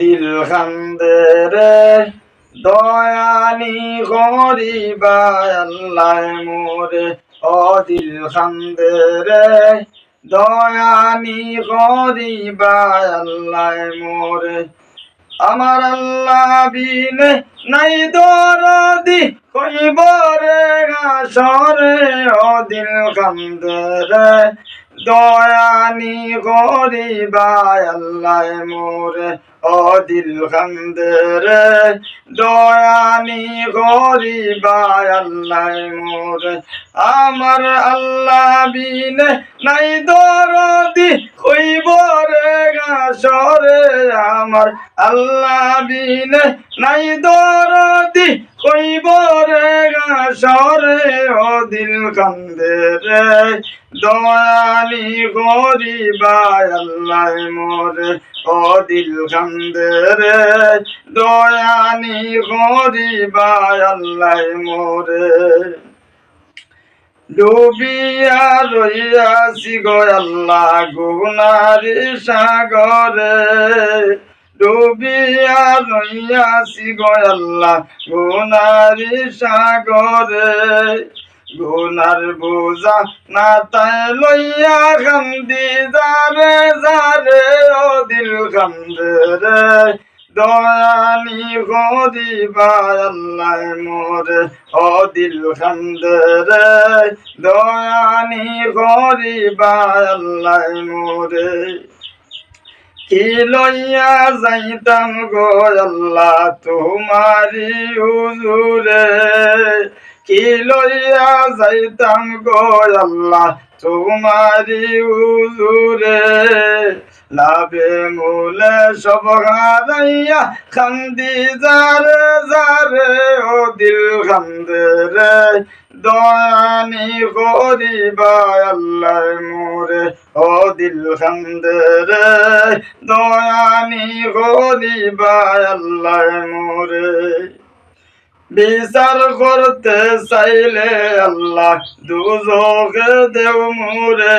দিল কান্দে রে দয়ানি করিবা আল্লাহ মোরে। ও দিল কান্দে রে দয়ানি করিবা আল্লাহ মোরে। আমার আল্লাহ বিনে নাই দরদি কইব রে হাসরে। ও দিল কান্দে রে দয়ানি করিবা আল্লাহ মোরে। ও দিল কান্দে রে দয়ানি করিবা আল্লাহ মোরে। আমার আল্লাহ বিনে নাই দরদি কইব রে হাসরে। আমার আল্লাহ বিনে নাই দরদি কইব রে হাসরে। ও দিল কান্দে রে দয়ানি করিবা আল্লাহ মোরে। ও দিল কান্দে রে দয়ানি করিবা আল্লাহ মোরে। ডুবিয়া রইয়াছি গো আল্লাহ গুনারি সাগরে। ডুবিয়া রইয়াছি গো আল্লাহ গুনারি সাগরে। গুনার বোঝা না তাই লইয়া কান্দি যারে যারে। ও দিল কান্দে রে দয়ানি করিবা আল্লাহ মোরে। ও দিল কান্দে রে দয়ানি করিবা আল্লাহ মোরে। কি লইয়া যাইতাম গো আল্লাহ তোমারি হুজুরে। কি লইয়া যাইতাম গো আল্লাহ তোমারি হুজুরে। লাভে মূলে সব হারাইয়া কান্দি যারে যারে। ও দিল কান্দে রে দয়ানি করিবা আল্লাহ মোরে। ও দিল কান্দে রে দয়ানি করিবা আল্লাহ মোরে। বিচার করতে চাইলে আল্লাহ দুজকে দেও মোরে।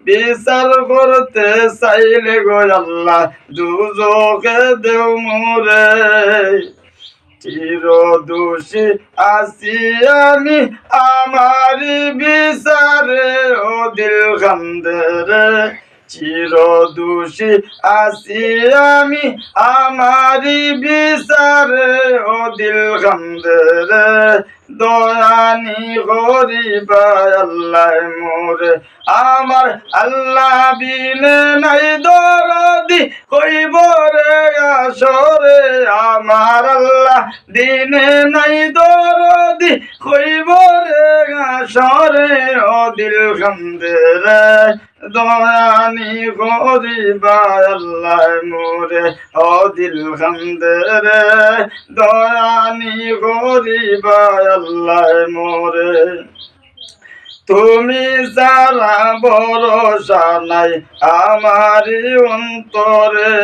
বিচার করতে চাইলে গো আল্লাহ দুজকে দেও মোরে। চির দোষী আছি আমি আমারি বিচারে। ও দিল কান্দে রে চির দোষী আছি আমি আমারি বিচারে। ও দিল কান্দে রে দয়ানি করিবা আল্লাহ মোরে। আমার আল্লাহ বিনে নাই দরদি কইব রে হাসরে। আমার আল্লাহ দিনে নাই দরদি কইব রে হাসরে। ও দিল কান্দে রে দয়ানি করিবা আল্লাহ মোরে। ও দিল কান্দে রে দয়ানি করিবা আল্লাহ মোরে। তুমি যারা ভরসা নাই আমারি অন্তরে।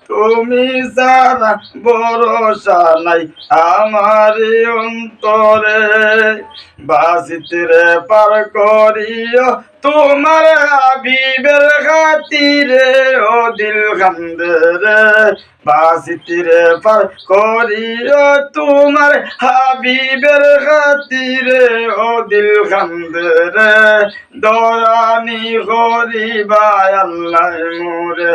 তুমি যারা ভরসা নাই আমারি অন্তরে। বাসিতে রে পার করিও তোমার হাবিবের খাতিরে। ও দিল কান্দে রে বাসিতে রে পার করিও তোমার হাবিবের খাতিরে। ও দিল কান্দে রে দয়ানি করিবা আল্লাহ মোরে।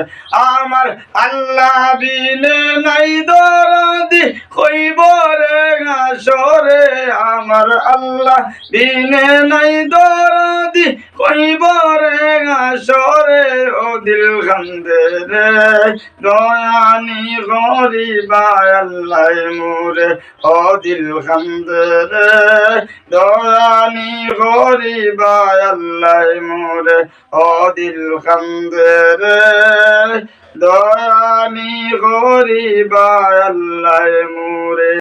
আমার আল্লাহ বিনে নাই দরদি কইব রে হাসরে। আমার আল্লাহ বিনে নাই দরদি কইব রে হাসরে। ও দিল কান্দে রে দয়ানি করিবা আল্লাহ মোরে। ও দিল কান্দে রে দয়ানি করিবা আল্লাহ মোরে। ও দিল কান্দে রে দয়ানি করিবা আল্লাহ মোরে।